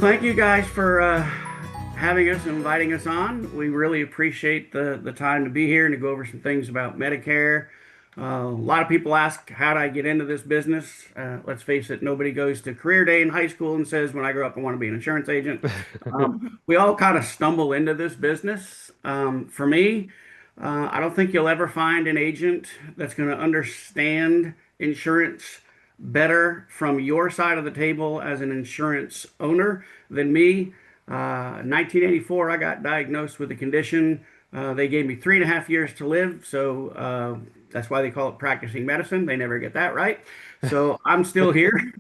Thank you guys for having us and inviting us on. We really appreciate the time to be here and to go over some things about Medicare. A lot of people ask, how did I get into this business? Let's face it, nobody goes to career day in high school and says, when I grow up, I want to be an insurance agent. We all kind of stumble into this business. For me, I don't think you'll ever find an agent that's going to understand insurance better from your side of the table as an insurance owner than me. 1984, I got diagnosed with a condition. They gave me 3.5 years to live, so that's why they call it practicing medicine. They never get that right. So I'm still here.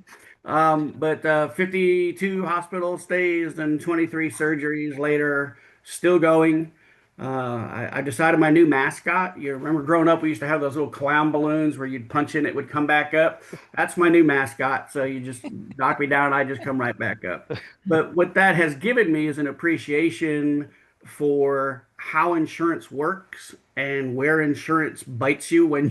But 52 hospital stays and 23 surgeries later, still going. I decided my new mascot. You remember growing up, we used to have those little clown balloons where you'd punch in, it would come back up. That's my new mascot. So you just knock me down, I just come right back up. But what that has given me is an appreciation for how insurance works and where insurance bites you when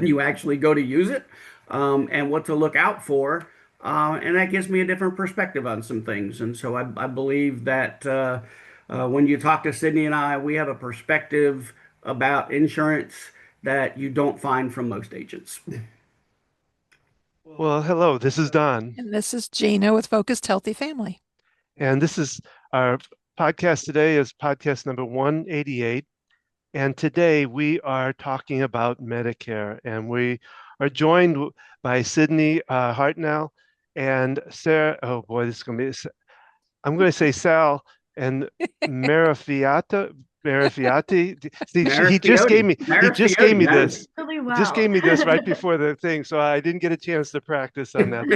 you actually go to use it, and what to look out for. And that gives me a different perspective on some things. And so I believe that when you talk to Sydney and I, we have a perspective about insurance that you don't find from most agents. Well, hello, this is Don, And this is Gina with Focused Healthy Family. and this is our podcast today is podcast number 188. And today we are talking about Medicare, and we are joined by Sydney Hartnell and Sarah. Oh boy, this is going to be, I'm going to say Sal and Marafiati. See, he just gave me, this. Really well. Just gave me this right before the thing, so I didn't get a chance to practice on that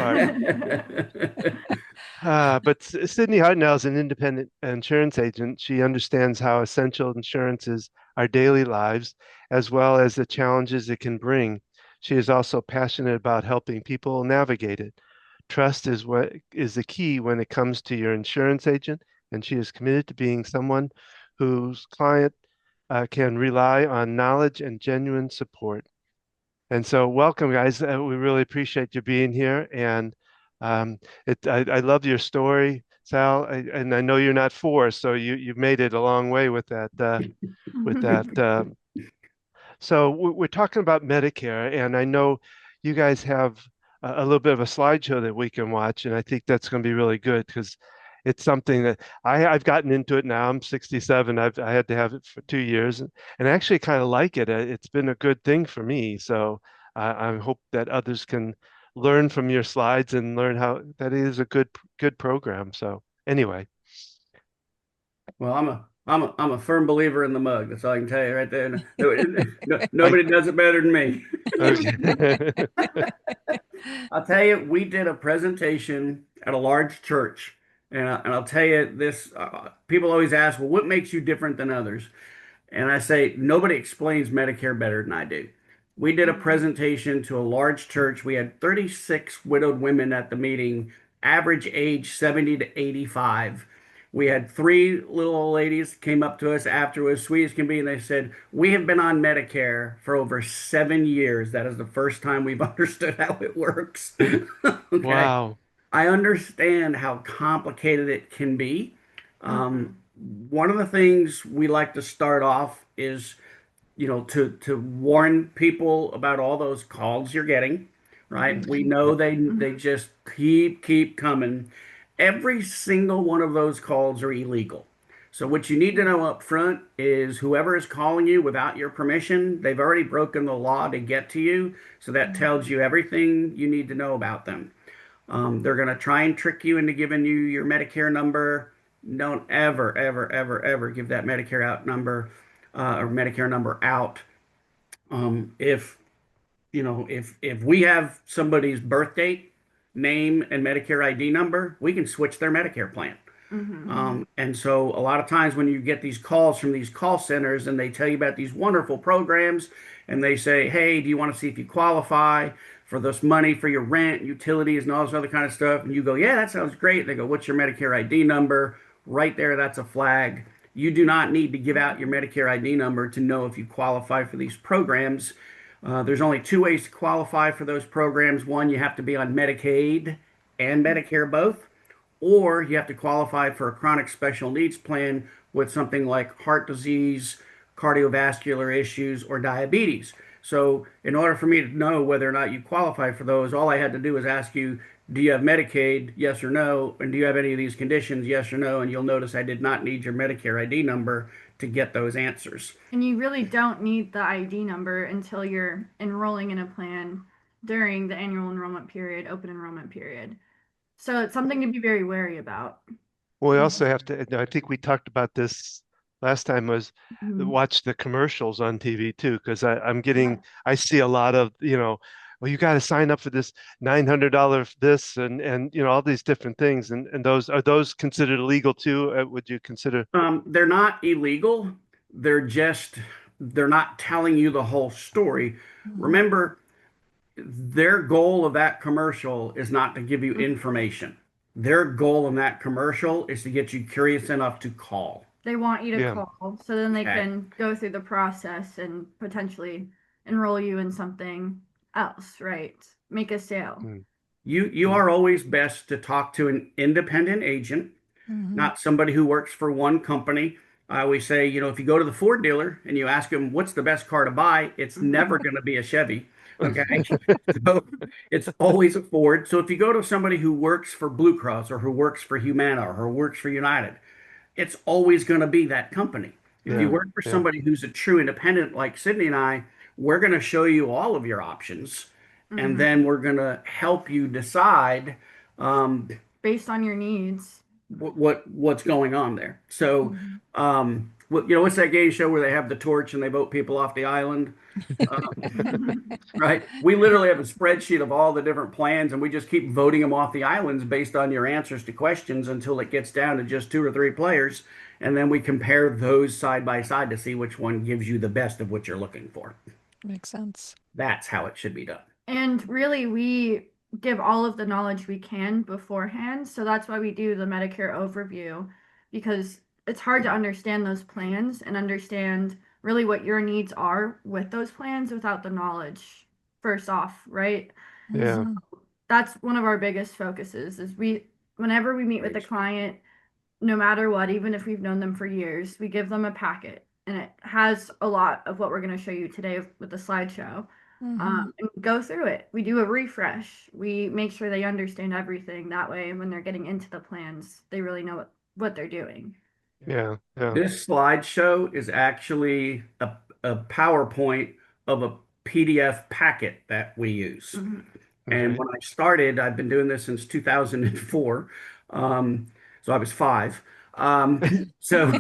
part. But Sydney Hartnell is an independent insurance agent. She understands how essential insurance is our daily lives, as well as the challenges it can bring. She is also passionate about helping people navigate it. Trust is what is the key when it comes to your insurance agent, and she is committed to being someone whose client can rely on knowledge and genuine support. And so welcome, guys. We really appreciate you being here. And I love your story, Sal, and I know you're not four, so you've made it a long way with that. So we're talking about Medicare, and I know you guys have a little bit of a slideshow that we can watch, and I think that's going to be really good because it's something that I've gotten into it now. I'm 67. I had to have it for 2 years, and I actually kind of like it. It's been a good thing for me. So I hope that others can learn from your slides and learn how that is a good program. So anyway. Well, I'm a firm believer in the mug. That's all I can tell you right there. Nobody does it better than me. Okay. I'll tell you, we did a presentation at a large church, and I'll tell you this: people always ask, "Well, what makes you different than others?" And I say, nobody explains Medicare better than I do. We did a presentation to a large church. We had 36 widowed women at the meeting, average age 70 to 85. We had three little old ladies came up to us after, as sweet as can be, and they said, "We have been on Medicare for over 7 years. That is the first time we've understood how it works." Okay. Wow. I understand how complicated it can be. One of the things we like to start off is, to warn people about all those calls you're getting, right? We know they just keep coming. Every single one of those calls are illegal. So what you need to know up front is whoever is calling you without your permission, they've already broken the law to get to you. So that tells you everything you need to know about them. They're going to try and trick you into giving you your Medicare number. Don't ever, ever, ever, ever give that Medicare out number or Medicare number out. If if we have somebody's birth date, name, and Medicare ID number, we can switch their Medicare plan. And so a lot of times when you get these calls from these call centers and they tell you about these wonderful programs and they say, "Hey, do you want to see if you qualify for this money for your rent, utilities, and all this other kind of stuff?" And you go, "Yeah, that sounds great." They go, "What's your Medicare ID number?" Right there, that's a flag. You do not need to give out your Medicare ID number to know if you qualify for these programs. There's only two ways to qualify for those programs. One, you have to be on Medicaid and Medicare both, or you have to qualify for a chronic special needs plan with something like heart disease, cardiovascular issues, or diabetes. So, in order for me to know whether or not you qualify for those, all I had to do was ask you, do you have Medicaid? Yes or no? And do you have any of these conditions? Yes or no? And you'll notice I did not need your Medicare ID number to get those answers. And you really don't need the ID number until you're enrolling in a plan during the annual enrollment period, open enrollment period. So it's something to be very wary about. Well, we also have to, I think we talked about this last time, was Mhm. watch the commercials on TV too, because I see a lot of, well, you got to sign up for this $900 this and all these different things. And are those considered illegal too? Would you consider? They're not illegal. They're not telling you the whole story. Mhm. Remember, their goal of that commercial is not to give you Mhm. information. Their goal in that commercial is to get you curious enough to call. They want you to Yeah. call so then they Okay. can go through the process and potentially enroll you in something else, right? Make a sale. Mm, You mm. are always best to talk to an independent agent, Mhm. not somebody who works for one company. I always say, if you go to the Ford dealer and you ask them what's the best car to buy, it's never going to be a Chevy. Okay. So it's always a Ford. So if you go to somebody who works for Blue Cross or who works for Humana or who works for United, it's always going to be that company. If you Yeah, work for yeah, somebody who's a true independent like Sydney and I, we're going to show you all of your options, and Mhm. then we're going to help you decide um, Based on your needs. what's going on there. So, Mhm. what's that game show where they have the torch and they vote people off the island? Right? We literally have a spreadsheet of all the different plans, and we just keep voting them off the islands based on your answers to questions until it gets down to just two or three players. And then we compare those side by side to see which one gives you the best of what you're looking for. Makes sense. That's how it should be done. And really, we give all of the knowledge we can beforehand. So that's why we do the Medicare overview, because it's hard to understand those plans and understand really what your needs are with those plans without the knowledge first off, right? yeah. Mhm. That's one of our biggest focuses is whenever we meet with the client, no matter what, even if we've known them for years, we give them a packet and it has a lot of what we're going to show you today with the slideshow. Mhm. And go through it. We do a refresh. We make sure they understand everything. That way, when they're getting into the plans, they really know what they're doing. Yeah, yeah. This slideshow is actually a PowerPoint of a PDF packet that we use. Mhm. And Okay. when I started, I've been doing this since 2004. So I was five. So,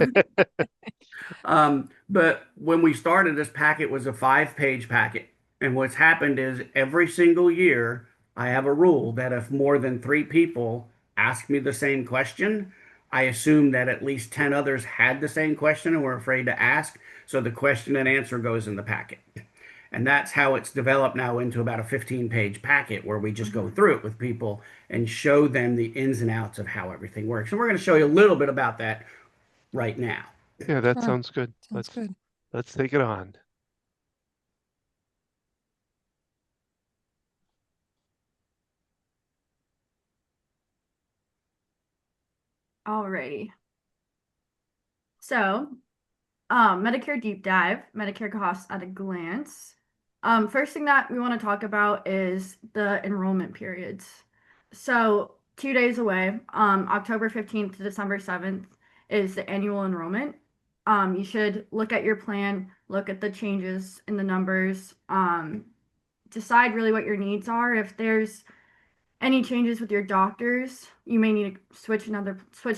but when we started, this packet was a 5-page packet. And what's happened is every single year, I have a rule that if more than three people ask me the same question, I assume that at least 10 others had the same question and were afraid to ask. So the question and answer goes in the packet. And that's how it's developed now into about a 15-page packet where we just go Mhm. through it with people and show them the ins and outs of how everything works. And we're going to show you a little bit about that right now. Yeah, that Sure. sounds good. Sounds good. Let's take it on. Alrighty. So, Medicare deep dive, Medicare costs at a glance. First thing that we want to talk about is the enrollment periods. So, 2 days away, October 15th to December 7th is the annual enrollment. You should look at your plan, look at the changes in the numbers, decide really what your needs are. If there's any changes with your doctors, you may need to switch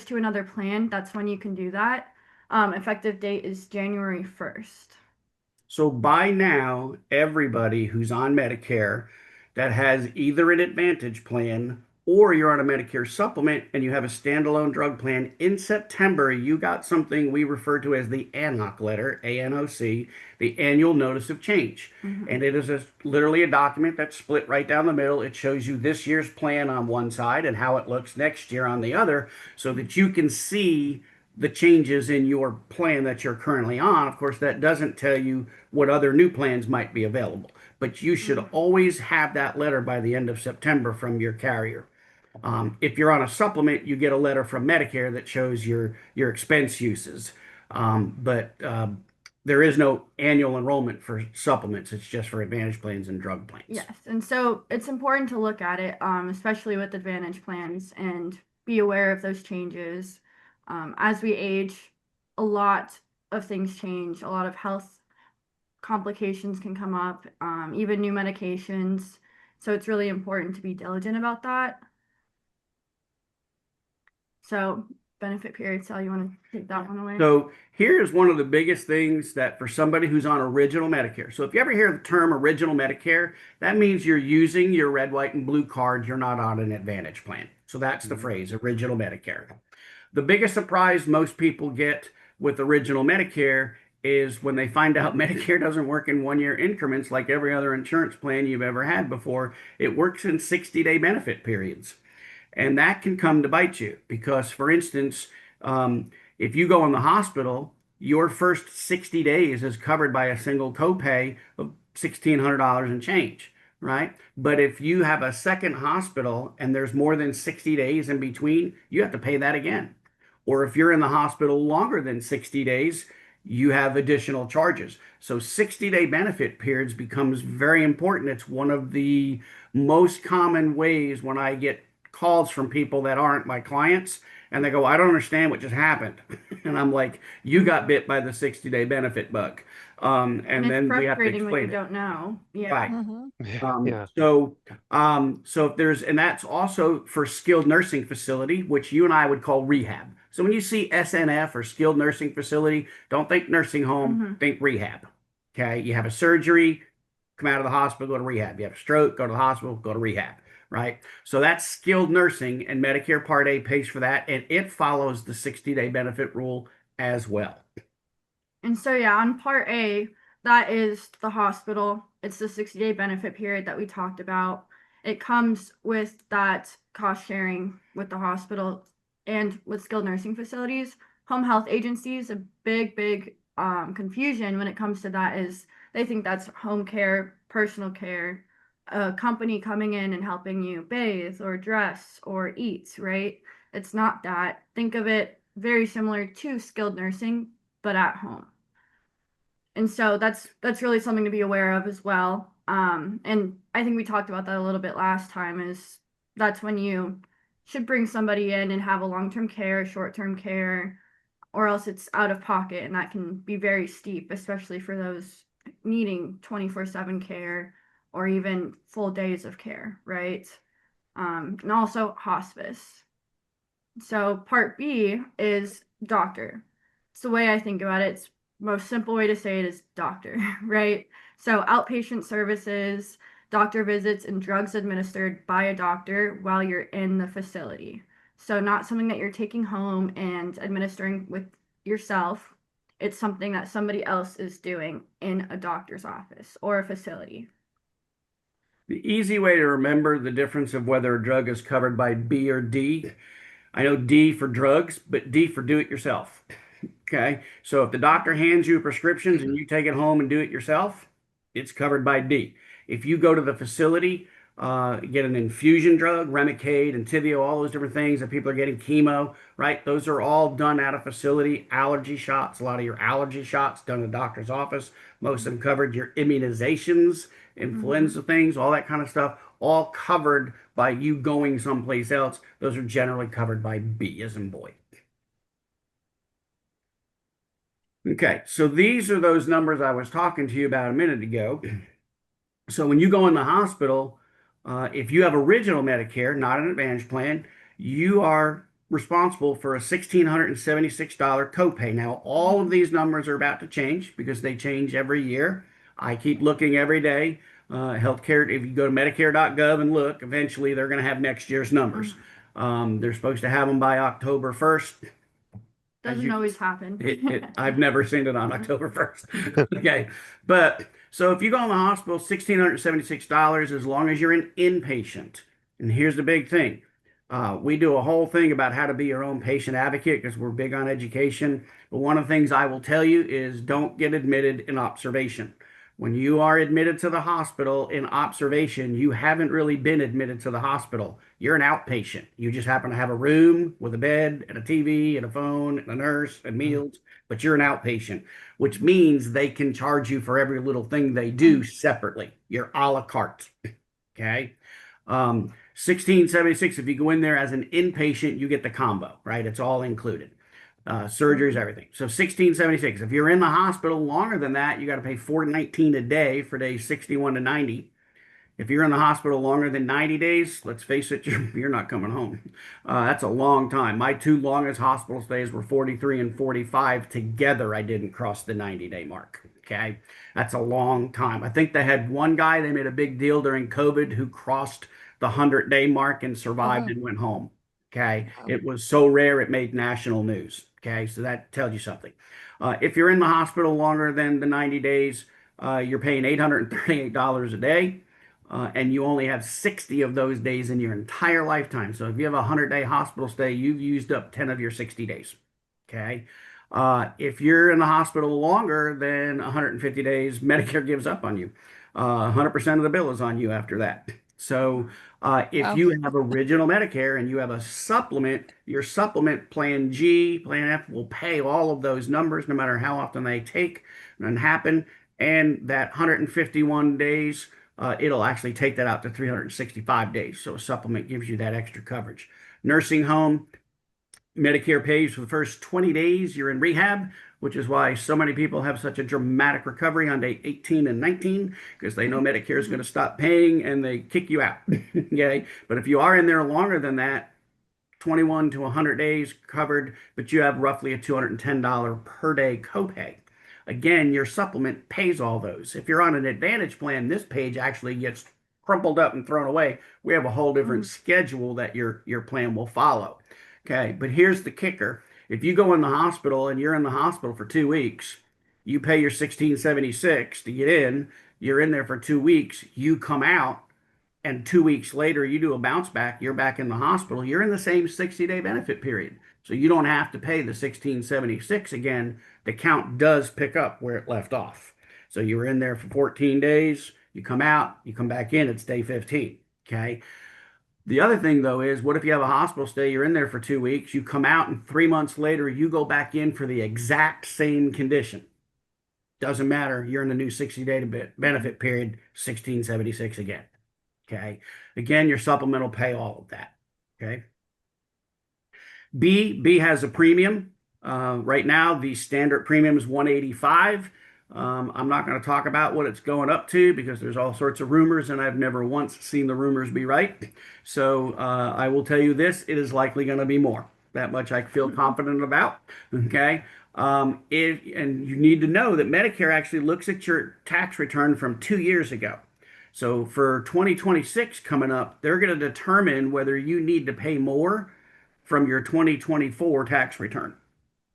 to another plan. That's when you can do that. Effective date is January 1st. So by now, everybody who's on Medicare that has either an Advantage plan or you're on a Medicare supplement and you have a standalone drug plan, in September, you got something we refer to as the ANOC letter, ANOC, the Annual Notice of Change. Mhm. And it is literally a document that's split right down the middle. It shows you this year's plan on one side and how it looks next year on the other so that you can see the changes in your plan that you're currently on. Of course, that doesn't tell you what other new plans might be available, but you should Mhm. always have that letter by the end of September from your carrier. If you're on a supplement, you get a letter from Medicare that shows your expense uses. But there is no annual enrollment for supplements. It's just for Advantage plans and drug plans. Yes, and so it's important to look at it, especially with Advantage plans, and be aware of those changes. As we age, a lot of things change. A lot of health complications can come up, even new medications. So it's really important to be diligent about that. So benefit period, Sal, you want to take that one away? So here's one of the biggest things that for somebody who's on original Medicare. So if you ever hear the term original Medicare, that means you're using your red, white, and blue card. You're not on an Advantage plan. So that's the phrase, original Medicare. The biggest surprise most people get with original Medicare is when they find out Medicare doesn't work in 1 year increments like every other insurance plan you've ever had before. It works in 60-day benefit periods. And that can come to bite you because, for instance, if you go in the hospital, your first 60 days is covered by a single copay of $1,600 and change, right? But if you have a second hospital and there's more than 60 days in between, you have to pay that again. Or if you're in the hospital longer than 60 days, you have additional charges. So 60-day benefit periods becomes very important. It's one of the most common ways when I get calls from people that aren't my clients and they go, I don't understand what just happened. And I'm like, you got bit by the 60-day benefit bug. And it's then we have to frustrating when you explain it. don't know. Yeah. Right. Mm-hmm. Yeah. So if there's, and that's also for skilled nursing facility, which you and I would call rehab. So when you see SNF or skilled nursing facility, don't think nursing home, think rehab. Okay. You have a surgery, come out of the hospital, go to rehab. You have a stroke, go to the hospital, go to rehab. Right. So that's skilled nursing, and Medicare Part A pays for that, and it follows the 60-day benefit rule as well. And so, yeah, on Part A, that is the hospital. It's the 60-day benefit period that we talked about. It comes with that cost sharing with the hospital and with skilled nursing facilities. Home health agencies, a big confusion when it comes to that is they think that's home care, personal care, a company coming in and helping you bathe or dress or eat, right? It's not that. Think of it very similar to skilled nursing, but at home. And so that's really something to be aware of as well. And I think we talked about that a little bit last time, is that's when you should bring somebody in and have a long-term care, short-term care, or else it's out of pocket, and that can be very steep, especially for those needing 24/7 care or even full days of care, right? And also hospice. So Part B is doctor. It's the way I think about it. It's most simple way to say it is doctor, right? So outpatient services, doctor visits, and drugs administered by a doctor while you're in the facility. So not something that you're taking home and administering with yourself. It's something that somebody else is doing in a doctor's office or a facility. The easy way to remember the difference of whether a drug is covered by B or D, I know D for drugs, but D for do it yourself. Okay. So if the doctor hands you prescriptions and you take it home and do it yourself, it's covered by D. If you go to the facility, get an infusion drug, Remicade, Entyvio, all those different things that people are getting, chemo, right? Those are all done at a facility. Allergy shots, a lot of your allergy shots done in a doctor's office. Most of them covered. Your immunizations, influenza things, all that kind of stuff, all covered by you going someplace else. Those are generally covered by B as in boy. Okay, so these are those numbers I was talking to you about a minute ago. So when you go in the hospital, if you have original Medicare, not an Advantage plan, you are responsible for a $1,676 copay. Now, all of these numbers are about to change because they change every year. I keep looking every day. Healthcare, if you go to Medicare.gov and look, eventually they're going to have next year's numbers. They're supposed to have them by October 1st. Doesn't always happen. I've never seen it on October 1st. Okay. But so if you go in the hospital, $1,676 as long as you're an inpatient. And here's the big thing. We do a whole thing about how to be your own patient advocate because we're big on education. But one of the things I will tell you is don't get admitted in observation. When you are admitted to the hospital in observation, you haven't really been admitted to the hospital. You're an outpatient. You just happen to have a room with a bed and a TV and a phone and a nurse and meals, but you're an outpatient, which means they can charge you for every little thing they do separately. You're a la carte. Okay. 1676, if you go in there as an inpatient, you get the combo, right? It's all included. Surgeries, everything. So 1676. If you're in the hospital longer than that, you got to pay $419 a day for days 61 to 90. If you're in the hospital longer than 90 days, let's face it, you're not coming home. That's a long time. My two longest hospital stays were 43 and 45 together. I didn't cross the 90-day mark. Okay. That's a long time. I think they had one guy, they made a big deal during COVID, who crossed the 100-day mark and survived and went home. Okay. It was so rare, it made national news. Okay. So that tells you something. If you're in the hospital longer than the 90 days, you're paying $838 a day. And you only have 60 of those days in your entire lifetime. So if you have a 100-day hospital stay, you've used up 10 of your 60 days. Okay. If you're in the hospital longer than 150 days, Medicare gives up on you. 100% of the bill is on you after that. So if you have original Medicare and you have a supplement, your supplement plan G, plan F will pay all of those numbers no matter how often they take and happen. And that 151 days, it'll actually take that out to 365 days. So a supplement gives you that extra coverage. Nursing home, Medicare pays for the first 20 days you're in rehab, which is why so many people have such a dramatic recovery on day 18 and 19, because they know Medicare is going to stop paying and they kick you out. Okay. But if you are in there longer than that, 21 to 100 days covered, but you have roughly a $210 per day copay. Again, your supplement pays all those. If you're on an Advantage plan, this page actually gets crumpled up and thrown away. We have a whole different schedule that your plan will follow. Okay, but here's the kicker. If you go in the hospital and you're in the hospital for 2 weeks, you pay your 1676 to get in, you're in there for 2 weeks, you come out, and 2 weeks later you do a bounce back, you're back in the hospital, you're in the same 60-day benefit period. So you don't have to pay the 1676 again. The count does pick up where it left off. So you were in there for 14 days, you come out, you come back in, it's day 15. Okay. The other thing, though, is what if you have a hospital stay, you're in there for 2 weeks, you come out, and 3 months later, you go back in for the exact same condition. Doesn't matter. You're in the new 60-day benefit period, 1676 again. Okay. Again, your supplement will pay all of that. Okay. B has a premium. Right now, the standard premium is $185. I'm not going to talk about what it's going up to because there's all sorts of rumors, and I've never once seen the rumors be right. So I will tell you this: it is likely going to be more. That much I feel confident about. Okay. And you need to know that Medicare actually looks at your tax return from 2 years ago. So for 2026 coming up, they're going to determine whether you need to pay more from your 2024 tax return.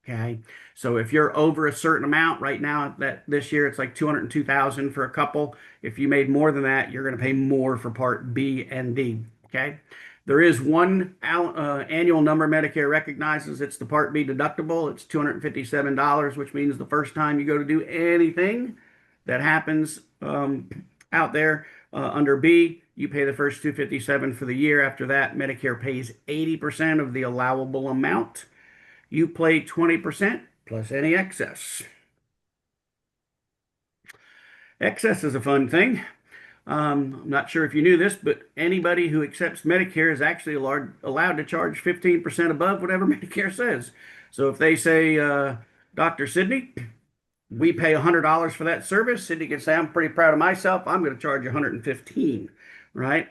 Okay. So if you're over a certain amount right now, that this year it's like 202,000 for a couple. If you made more than that, you're going to pay more for part B and D. Okay. There is one annual number Medicare recognizes. It's the Part B deductible. It's $257, which means the first time you go to do anything that happens out there under B, you pay the first $257 for the year. After that, Medicare pays 80% of the allowable amount. You pay 20% plus any excess. Excess is a fun thing. I'm not sure if you knew this, but anybody who accepts Medicare is actually allowed to charge 15% above whatever Medicare says. So if they say, Dr. Sidney, we pay $100 for that service, Sidney can say, I'm pretty proud of myself, I'm going to charge $115, right?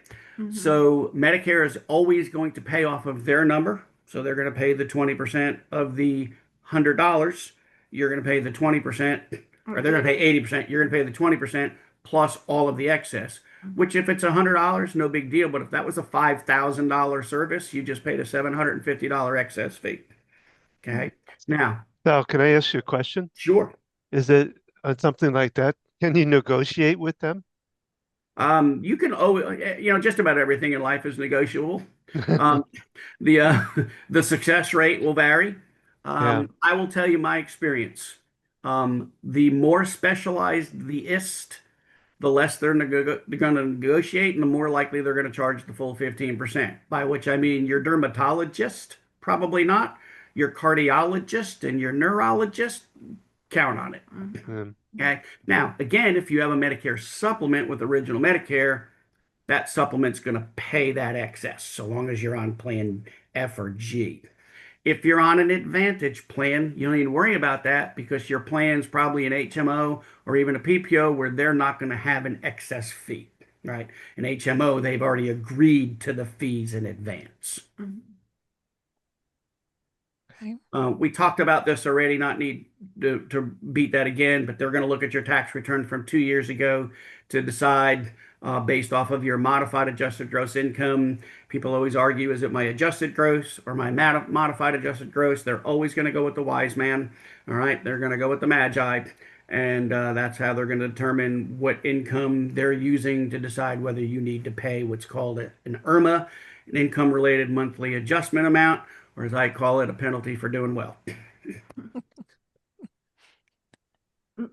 So Medicare is always going to pay off of their number. So they're going to pay the 20% of the $100. You're going to pay the 20%, or they're going to pay 80%. You're going to pay the 20% plus all of the excess, which if it's $100, no big deal. But if that was a $5,000 service, you just paid a $750 excess fee. Okay. Now, Sal, can I ask you a question? sure. Is it something like that? Can you negotiate with them? You can just about everything in life is negotiable. The success rate will vary. Yeah. I will tell you my experience. The more specialized the ist, the less they're going to negotiate, and the more likely they're going to charge the full 15%. By which I mean your dermatologist, probably not. Your cardiologist and your neurologist, count on it. Um, Okay. Now, again, if you have a Medicare supplement with original Medicare, that supplement's going to pay that excess so long as you're on plan F or G. If you're on an Advantage plan, you don't need to worry about that because your plan's probably an HMO or even a PPO where they're not going to have an excess fee, right? An HMO, they've already agreed to the fees in advance. Okay. We talked about this already, not need to beat that again, but they're going to look at your tax return from 2 years ago to decide based off of your modified adjusted gross income. People always argue, is it my adjusted gross or my modified adjusted gross? They're always going to go with the wise man. All right. They're going to go with the magi. And that's how they're going to determine what income they're using to decide whether you need to pay what's called an IRMA, an income related monthly adjustment amount, or as I call it, a penalty for doing well.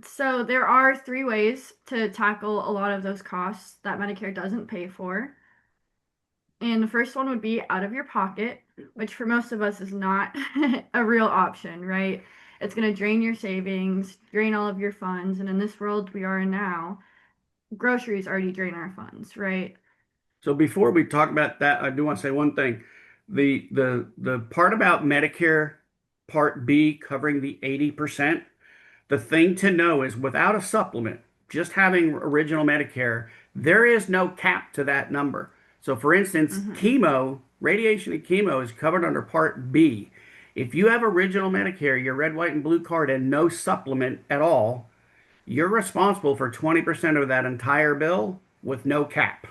So there are 3 ways to tackle a lot of those costs that Medicare doesn't pay for. And the first one would be out of your pocket, which for most of us is not a real option, right? It's going to drain your savings, drain all of your funds. And in this world we are in now, groceries already drain our funds, right? So before we talk about that, I do want to say one thing. The part about Medicare Part B covering the 80%, the thing to know is without a supplement, just having original Medicare, there is no cap to that number. So for instance, chemo, radiation and chemo is covered under Part B. If you have original Medicare, your red, white, and blue card, and no supplement at all, you're responsible for 20% of that entire bill with no cap.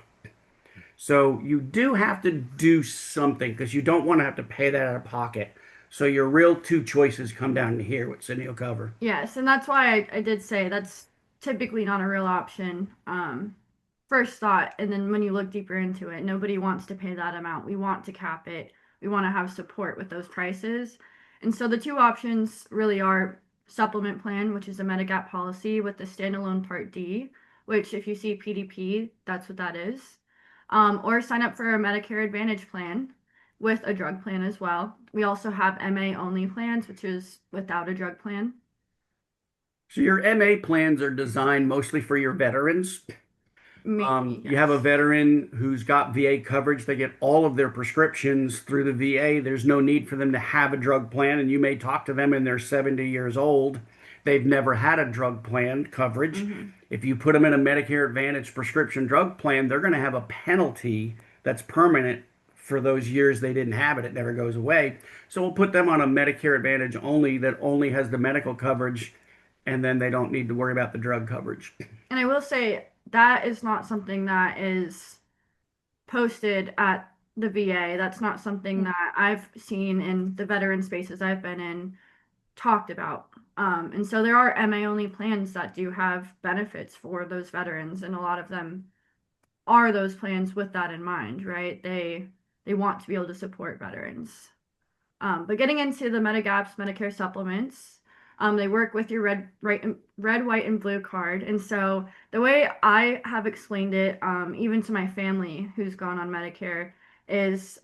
So you do have to do something because you don't want to have to pay that out of pocket. So your real two choices come down to here, what Sydney will cover. Yes, and that's why I did say that's typically not a real option. First thought, and then when you look deeper into it, nobody wants to pay that amount. We want to cap it. We want to have support with those prices. And so the 2 options really are supplement plan, which is a Medigap policy with the standalone Part D, which if you see PDP, that's what that is. Or sign up for a Medicare Advantage plan with a drug plan as well. We also have MA only plans, which is without a drug plan. So your MA plans are designed mostly for your veterans. You have a veteran who's got VA coverage. They get all of their prescriptions through the VA. There's no need for them to have a drug plan. And you may talk to them and they're 70 years old. They've never had a drug plan coverage. If you put them in a Medicare Advantage prescription drug plan, they're going to have a penalty that's permanent for those years they didn't have it. It never goes away. So we'll put them on a Medicare Advantage only that only has the medical coverage, and then they don't need to worry about the drug coverage. And I will say that is not something that is posted at the VA. That's not something that I've seen in the veteran spaces I've been in talked about. And so there are MA only plans that do have benefits for those veterans, and a lot of them are those plans with that in mind, right? They want to be able to support veterans. But getting into the Medigaps, Medicare supplements, they work with your red, white, and blue card. And so the way I have explained it, even to my family who's gone on Medicare, is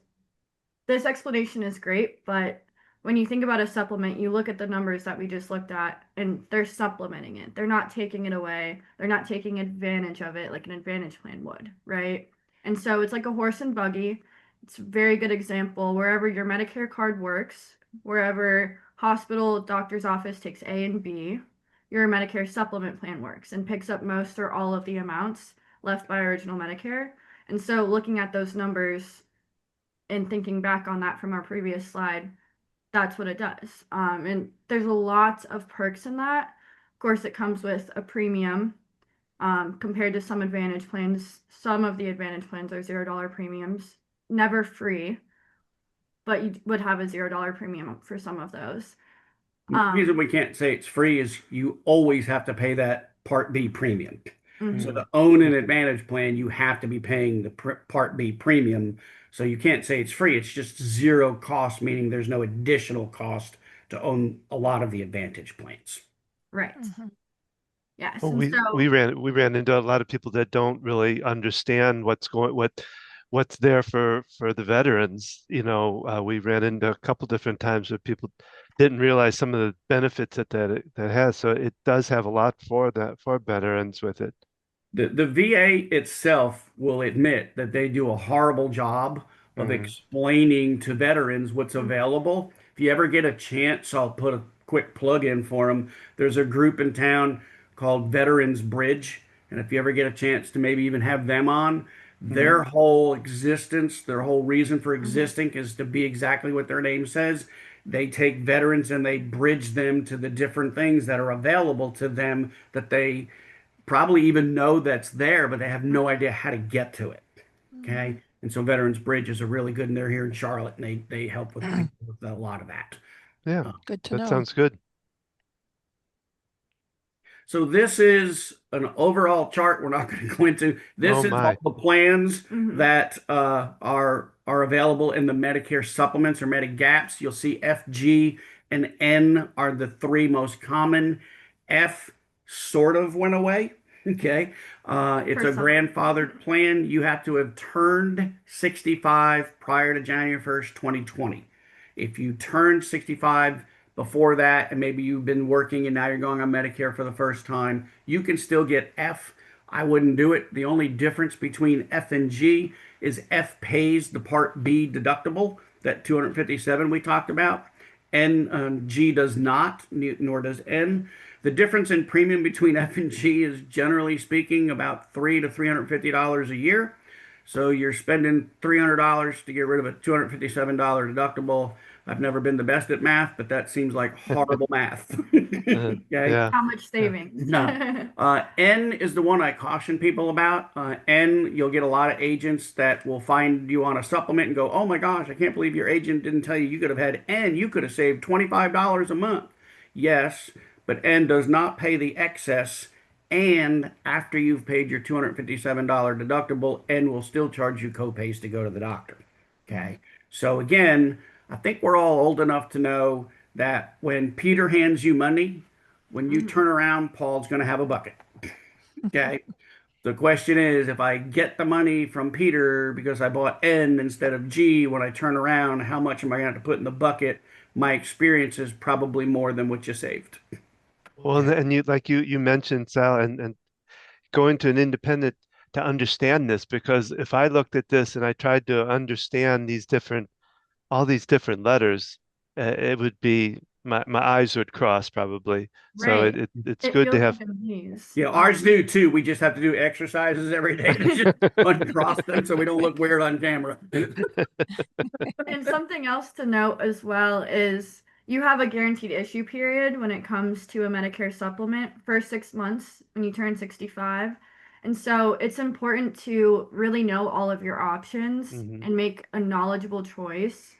this explanation is great, but when you think about a supplement, you look at the numbers that we just looked at, and they're supplementing it. They're not taking it away. They're not taking advantage of it like an Advantage plan would, right? And so it's like a horse and buggy. It's a very good example. Wherever your Medicare card works, wherever hospital, doctor's office takes A and B, your Medicare supplement plan works and picks up most or all of the amounts left by original Medicare. And so looking at those numbers and thinking back on that from our previous slide, that's what it does. And there's a lot of perks in that. Of course, it comes with a premium compared to some Advantage plans. Some of the Advantage plans are $0 premiums, never free, but you would have a $0 premium for some of those. The reason we can't say it's free is you always have to pay that Part B premium. So to own an Advantage plan, you have to be paying the Part B premium. So you can't say it's free. It's just zero cost, meaning there's no additional cost to own a lot of the Advantage plans. Right. Mhm. Yes. Well, And so, we ran into a lot of people that don't really understand what's there for the veterans. We ran into a couple different times where people didn't realize some of the benefits that has. So it does have a lot for veterans with it. The VA itself will admit that they do a horrible job of Mm, explaining to veterans what's mm, available. If you ever get a chance, I'll put a quick plug in for them. There's a group in town called Veterans Bridge, and if you ever get a chance to maybe even have them on, mhm, their whole existence, their whole reason for mhm, existing is to be exactly what their name says. They take veterans and they bridge them to the different things that are available to them that they probably even know that's there, but they have no idea how to get to it. Mhm. Okay. And so Veterans Bridge is a really good, and they're here in Charlotte, and they help with people with a lot of that. yeah, Uh, Good to that know. sounds good. So this is an overall chart we're not going to go into. This Oh is all my. the plans mhm, that are available in the Medicare supplements or Medigaps. You'll see F, G, and N are the three most common. F sort of went away. Okay. It's for a some. grandfathered plan. You have to have turned 65 prior to January 1st, 2020. If you turned 65 before that, and maybe you've been working and now you're going on Medicare for the first time, you can still get F. I wouldn't do it. The only difference between F and G is F pays the Part B deductible, that 257 we talked about. G does not, nor does N. The difference in premium between F and G is generally speaking about $300 to $350 a year. So you're spending $300 to get rid of a $257 deductible. I've never been the best at math, but that seems like horrible math. Okay. Yeah, How much yeah. savings? No. N is the one I caution people about. N, you'll get a lot of agents that will find you on a supplement and go, "Oh my gosh, I can't believe your agent didn't tell you you could have had N. You could have saved $25 a month." Yes, but N does not pay the excess. And after you've paid your $257 deductible, N will still charge you copays to go to the doctor. Okay. So again, I think we're all old enough to know that when Peter hands you money, when you Mhm. turn around, Paul's going to have a bucket. Okay. The question is, if I get the money from Peter because I bought N instead of G, when I turn around, how much am I going to have to put in the bucket? My experience is probably more than what you saved. Well, Okay. and you mentioned, Sal, and going to an independent to understand this, because if I looked at this and I tried to understand all these different letters, it would be my eyes would cross probably. So Right. it's It good to feels have. like a maze. Yeah, ours do too. We just have to do exercises every day to just uncross them so we don't look weird on camera. And something else to note as well is you have a guaranteed issue period when it comes to a Medicare supplement for 6 months when you turn 65. And so it's important to really know all of your options Mhm, and make a knowledgeable choice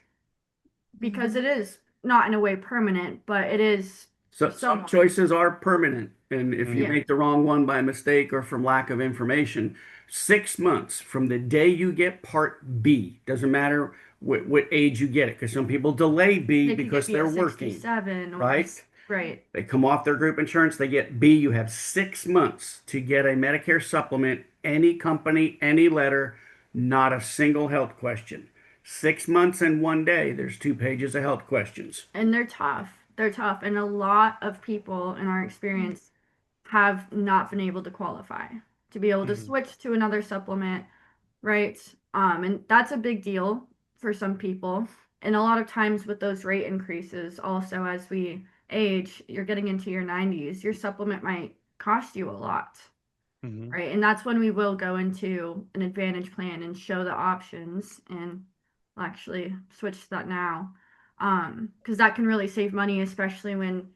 because Mhm. it is not in a way permanent, but it is So some somewhat. choices are permanent, and if you mhm, Yeah. make the wrong one by mistake or from lack of information, 6 months from the day you get Part B, doesn't matter what age you get it, because some people delay B They could get because B they're at working, 67 or right? right. They come off their group insurance, they get B. You have 6 months to get a Medicare supplement, any company, any letter, not a single health question. 6 months and 1 day, there's 2 pages of health questions. And they're tough. They're tough. And a lot of people in our experience have not been able to qualify to be able to mhm, switch to another supplement, right? And that's a big deal for some people. And a lot of times with those rate increases, also as we age, you're getting into your 90s, your supplement might cost you a lot, mhm, right? And that's when we will go into an advantage plan and show the options. And we'll actually switch to that now. Because that can really save money, especially when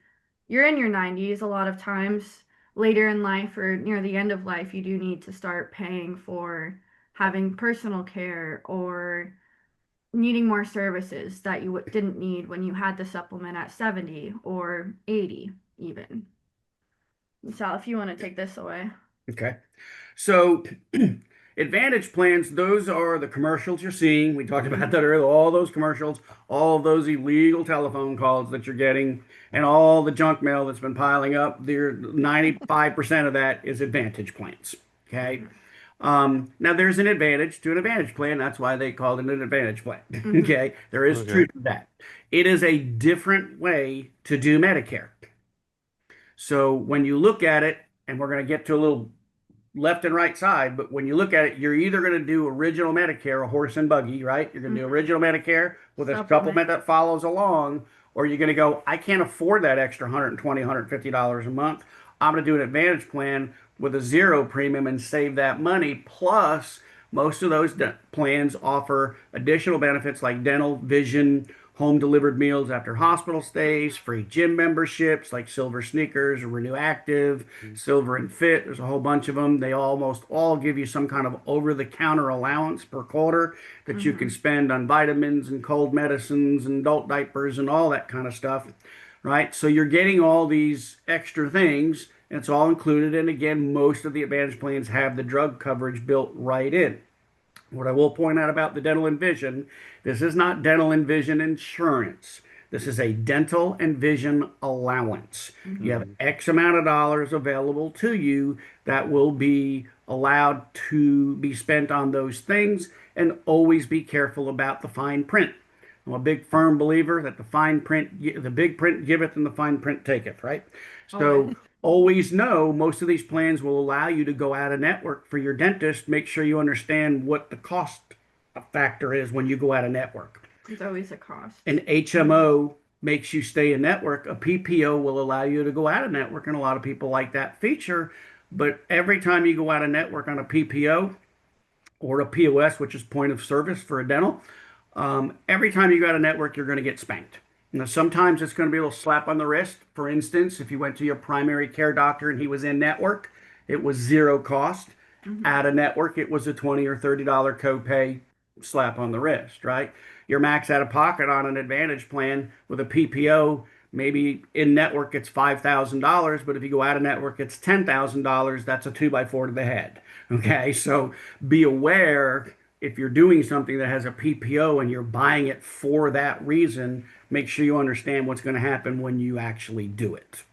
you're in your 90s. A lot of times later in life or near the end of life, you do need to start paying for having personal care or needing more services that you didn't need when you had the supplement at 70 or 80 even. So if you want to take this away. Okay. So Advantage plans, those are the commercials you're seeing. We talked about that earlier. All those commercials, all of those illegal telephone calls that you're getting, and all the junk mail that's been piling up. There, 95% of that is Advantage plans. Okay. Now there's an advantage to an Advantage plan. That's why they called it an Advantage plan. Okay. There is Okay. truth to that. It is a different way to do Medicare. So when you look at it, and we're going to get to a little left and right side, but when you look at it, you're either going to do original Medicare, a horse and buggy, right? You're going to do original Medicare with a supplement that follows along, or you're going to go, I can't afford that extra $120, $150 a month. I'm going to do an Advantage plan with a zero premium and save that money. Plus, most of those plans offer additional benefits like dental, vision, home delivered meals after hospital stays, free gym memberships like Silver Sneakers, Renew Active, Silver and Fit. There's a whole bunch of them. They almost all give you some kind of over the counter allowance per quarter that you can spend on vitamins and cold medicines and adult diapers and all that kind of stuff, right? So you're getting all these extra things, and it's all included. And again, most of the Advantage plans have the drug coverage built right in. What I will point out about the dental and vision, this is not dental and vision insurance. This is a dental and vision allowance. You have X amount of dollars available to you that will be allowed to be spent on those things, and always be careful about the fine print. I'm a big firm believer that the big print giveth and the fine print taketh, right? So always know most of these plans will allow you to go out of network for your dentist. Make sure you understand what the cost factor is when you go out of network. It's always a cost. An HMO makes you stay in network. A PPO will allow you to go out of network, and a lot of people like that feature. But every time you go out of network on a PPO or a POS, which is point of service for a dental, every time you go out of network, you're going to get spanked. Now, sometimes it's going to be a little slap on the wrist. For instance, if you went to your primary care doctor and he was in network, it was zero cost. Out of network, it was a $20 or $30 copay slap on the wrist, right? Your max out of pocket on an Advantage plan with a PPO, maybe in network it's $5,000, but if you go out of network, it's $10,000. That's a 2x4 to the head. Okay, so be aware if you're doing something that has a PPO and you're buying it for that reason, make sure you understand what's going to happen when you actually do it.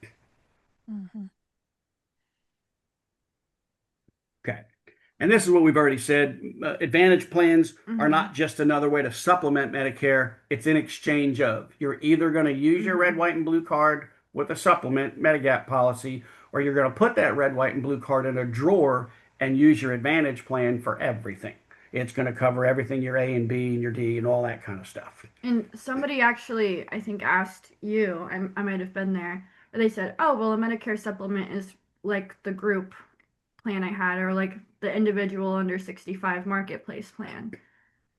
Okay. And this is what we've already said. Advantage plans are not just another way to supplement Medicare. It's in exchange of. You're either going to use your red, white, and blue card with a supplement Medigap policy, or you're going to put that red, white, and blue card in a drawer and use your Advantage plan for everything. It's going to cover everything, your A and B and your D and all that kind of stuff. And somebody actually, I think, asked you, I might have been there, but they said, oh, well, a Medicare supplement is like the group plan I had, or like the individual under 65 marketplace plan.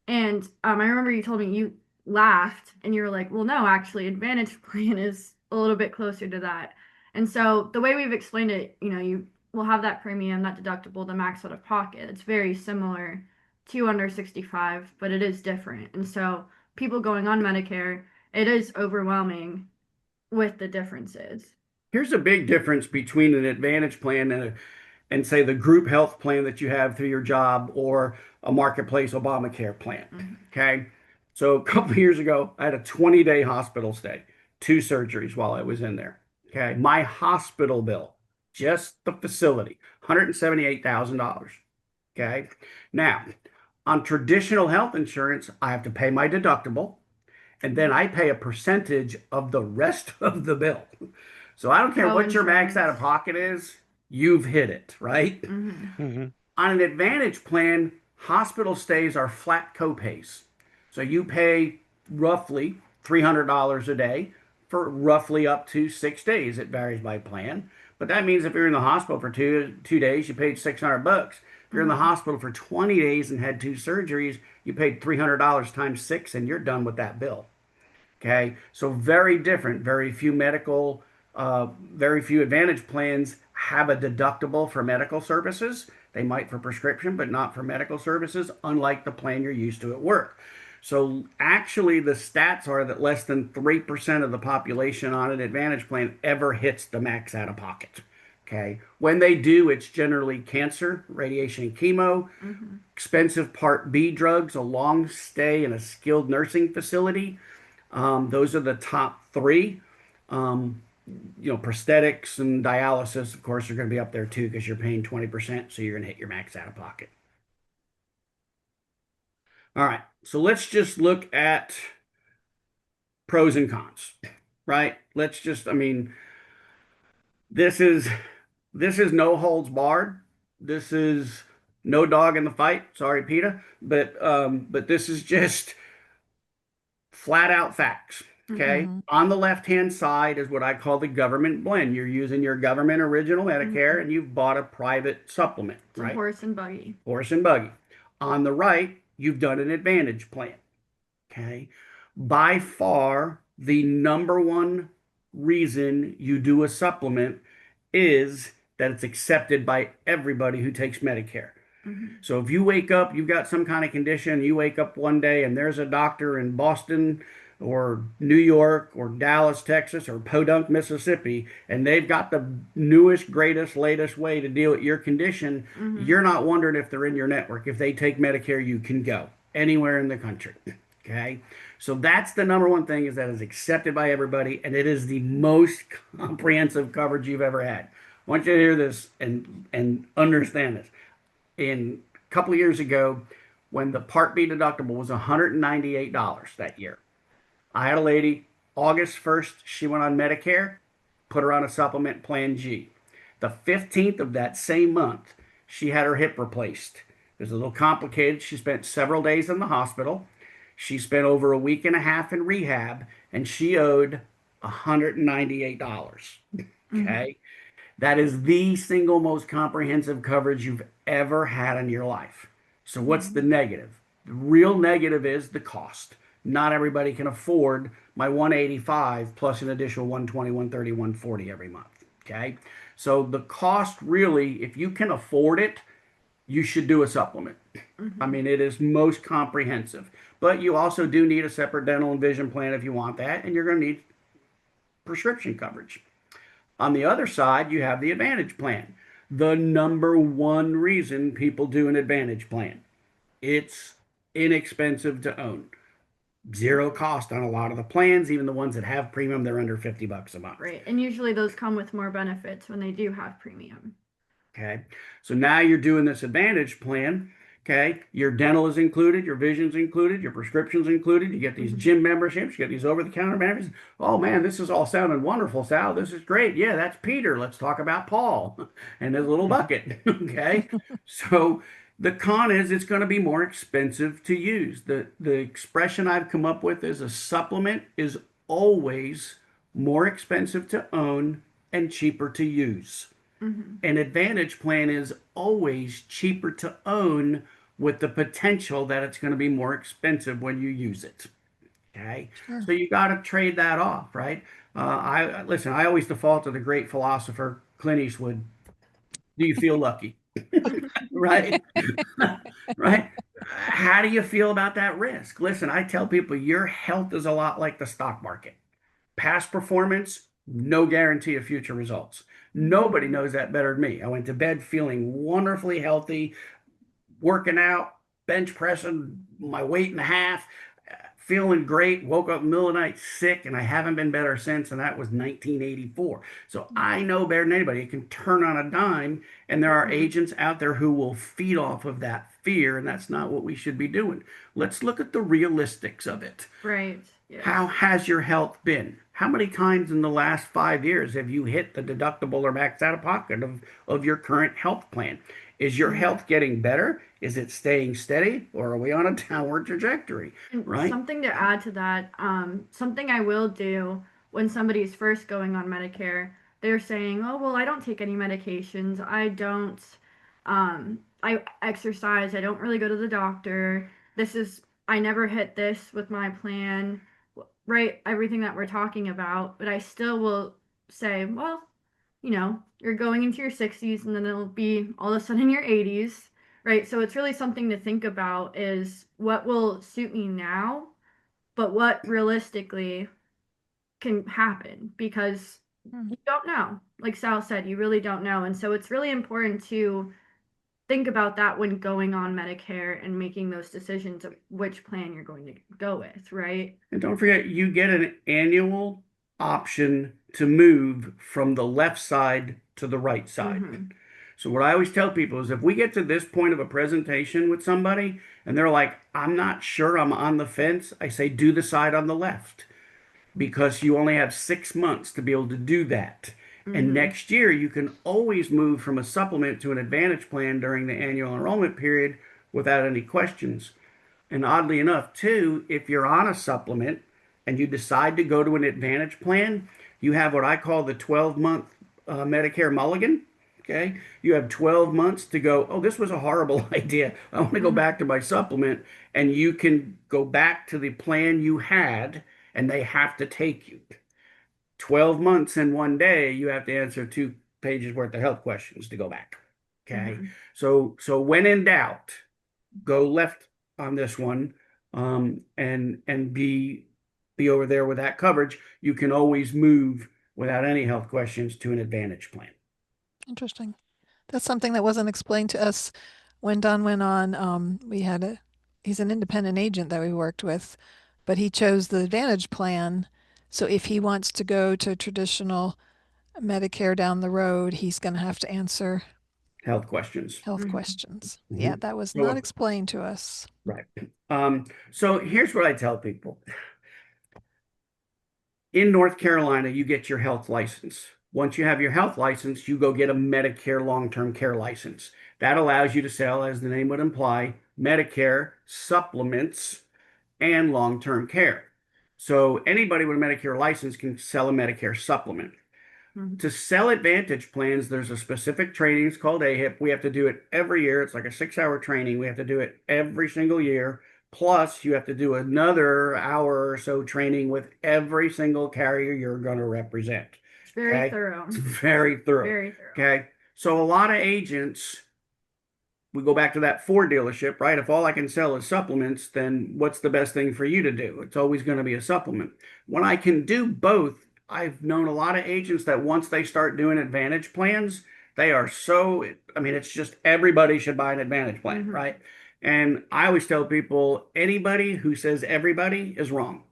And I remember you told me, you laughed and you were like, well, no, actually, Advantage plan is a little bit closer to that. And so the way we've explained it, you will have that premium, that deductible, the max out of pocket. It's very similar to under 65, but it is different. And so people going on Medicare, it is overwhelming with the differences. Here's a big difference between an Advantage plan and say the group health plan that you have through your job, or a marketplace Obamacare plan. Okay. So a couple of years ago, I had a 20-day hospital stay, 2 surgeries while I was in there. Okay. My hospital bill, just the facility, $178,000. Okay. Now, on traditional health insurance, I have to pay my deductible, and then I pay a percentage of the rest of the bill. So I don't care what your max out of pocket is, you've hit it, right? On an Advantage plan, hospital stays are flat copays. So you pay roughly $300 a day for roughly up to 6 days. It varies by plan. But that means if you're in the hospital for two days, you paid $600. If you're in the hospital for 20 days and had 2 surgeries, you paid $300 times 6, and you're done with that bill. Okay, so very different. Very few Advantage plans have a deductible for medical services. They might for prescription, but not for medical services, unlike the plan you're used to at work. So actually, the stats are that less than 3% of the population on an Advantage plan ever hits the max out of pocket. Okay. When they do, it's generally cancer, radiation, and chemo, Mhm. expensive Part B drugs, a long stay in a skilled nursing facility. Those are the top three. Um, prosthetics and dialysis, of course, are going to be up there too because you're paying 20%, so you're going to hit your max out of pocket. All right, so let's just look at pros and cons, right? I mean, this is this is no holds barred. This is no dog in the fight. Sorry, PETA, but this is just flat out facts. Okay. Mhm. On the left hand side is what I call the government blend. You're using your government original Medicare and you've bought a private supplement, It's a right? horse and buggy. Horse and buggy. On the right, you've done an advantage plan. Okay. By far, the number one reason you do a supplement is that it's accepted by everybody who takes Medicare. Mhm. So if you wake up, you've got some kind of condition, you wake up one day and there's a doctor in Boston or New York or Dallas, Texas or Podunk, Mississippi, and they've got the newest, greatest, latest way to deal with your condition, Mhm. you're not wondering if they're in your network. If they take Medicare, you can go anywhere in the country. Okay. So that's the number one thing is that it's accepted by everybody and it is the most comprehensive coverage you've ever had. I want you to hear this and understand this in a couple of years ago when the Part B deductible was $198 that year. I had a lady, August 1st, she went on Medicare, put her on a supplement plan G. The 15th of that same month, she had her hip replaced. It was a little complicated. She spent several days in the hospital. She spent over a week and a half in rehab, and she owed $198. Mhm. Okay. That is the single most comprehensive coverage you've ever had in your life. So, what's the Mhm. negative? The real negative is the cost. Not everybody can afford my 185 plus an additional 120, 130, 140 every month. Okay. So, the cost really, if you can afford it, you should do a supplement. I Mhm. mean, it is most comprehensive. But you also do need a separate dental and vision plan if you want that, and you're going to need prescription coverage. On the other side, you have the Advantage plan. The number one reason people do an Advantage plan. It's inexpensive to own. Zero cost on a lot of the plans, even the ones that have premium, they're under $50 a month. Right. And usually those come with more benefits when they do have premium. Okay. So now you're doing this Advantage plan. Okay. Your dental is included, your vision's included, your prescription's included. You get these Mhm. gym memberships, you get these over the counter benefits. Oh man, this is all sounding wonderful, Sal. This is great. Yeah, that's Peter. Let's talk about Paul and his little bucket. Okay. So the con is it's going to be more expensive to use. The expression I've come up with is a supplement is always more expensive to own and cheaper to use. Mhm. An Advantage plan is always cheaper to own with the potential that it's going to be more expensive when you use it. Okay. Sure. So you got to trade that off, right? I listen, I always default to the great philosopher Clint Eastwood. Do you feel lucky? Right? Right? How do you feel about that risk? Listen, I tell people your health is a lot like the stock market. Past performance, no guarantee of future results. Nobody Mhm. knows that better than me. I went to bed feeling wonderfully healthy, working out, bench pressing my weight and a half, feeling great. Woke up in the middle of the night sick, and I haven't been better since. And that was 1984. So I know better than anybody. It can turn on a dime, and there are Mhm. agents out there who will feed off of that fear, and that's not what we should be doing. Let's look at the realistics of it. Right. How Yes. has your health been? How many times in the last 5 years have you hit the deductible or max out of pocket of your current health plan? Is your Mhm. health getting better? Is it staying steady? Or are we on a downward trajectory? And Right? something to add to that, something I will do when somebody's first going on Medicare, they're saying, "Oh, well, I don't take any medications. I exercise. I don't really go to the doctor. I never hit this with my plan, right? Everything that we're talking about." But I still will say, well, you're going into your 60s and then it'll be all of a sudden your 80s. Right. So it's really something to think about is what will suit me now, but what realistically can happen because you don't know. Like Sal said, you really don't know. And so it's really important to think about that when going on Medicare and making those decisions of which plan you're going to go with, right? And don't forget, you get an annual option to move from the left side to the right side. Mhm. So what I always tell people is if we get to this point of a presentation with somebody and they're like, I'm not sure, I'm on the fence, I say, do the side on the left because you only have 6 months to be able to do that. And Mhm. next year, you can always move from a supplement to an advantage plan during the annual enrollment period without any questions. And oddly enough, too, if you're on a supplement and you decide to go to an advantage plan, you have what I call the 12-month Medicare mulligan. Okay. You have 12 months to go, oh, this was a horrible idea. I want to go Mhm. back to my supplement. And you can go back to the plan you had, and they have to take you. 12 months in one day, you have to answer 2 pages worth of health questions to go back. Okay. Mhm. So when in doubt, go left on this one, and be over there with that coverage. You can always move without any health questions to an advantage plan. Interesting. That's something that wasn't explained to us when Don went on. He's an independent agent that we worked with, but he chose the Advantage plan. So if he wants to go to traditional Medicare down the road, he's going to have to answer Health questions. health Mhm. questions. Mhm. Yeah, that was not So, explained to us. right. So here's what I tell people. In North Carolina, you get your health license. Once you have your health license, you go get a Medicare long-term care license. That allows you to sell, as the name would imply, Medicare supplements and long-term care. So anybody with a Medicare license can sell a Medicare supplement. Mhm. To sell Advantage plans, there's a specific training. It's called AHIP. We have to do it every year. It's like a 6-hour training. We have to do it every single year. Plus, you have to do another hour or so training with every single carrier you're going to represent. It's very Okay. thorough. It's very thorough. Very thorough. Okay. So a lot of agents, we go back to that Ford dealership, right? If all I can sell is supplements, then what's the best thing for you to do? It's always going to be a supplement. When I can do both, I've known a lot of agents that once they start doing advantage plans, they are so, I mean, it's just everybody should buy an advantage plan, Mhm. right? And I always tell people anybody who says everybody is wrong.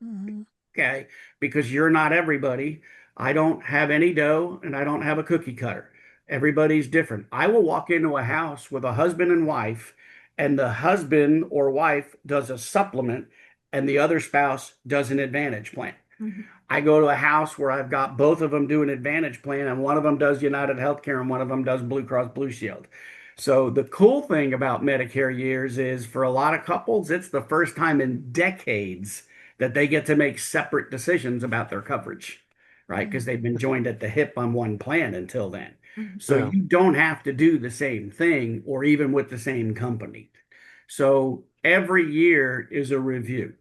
Mhm. Okay, because you're not everybody. I don't have any dough and I don't have a cookie cutter. Everybody's different. I will walk into a house with a husband and wife, and the husband or wife does a supplement, and the other spouse does an advantage plan. Mhm. I go to a house where I've got both of them do an advantage plan, and one of them does United Healthcare and one of them does Blue Cross Blue Shield. So the cool thing about Medicare years is for a lot of couples, it's the first time in decades that they get to make separate decisions about their coverage, right? Because they've been joined at the hip on one plan until then. Mhm. So Yeah. you don't have to do the same thing or even with the same company. So every year is a review.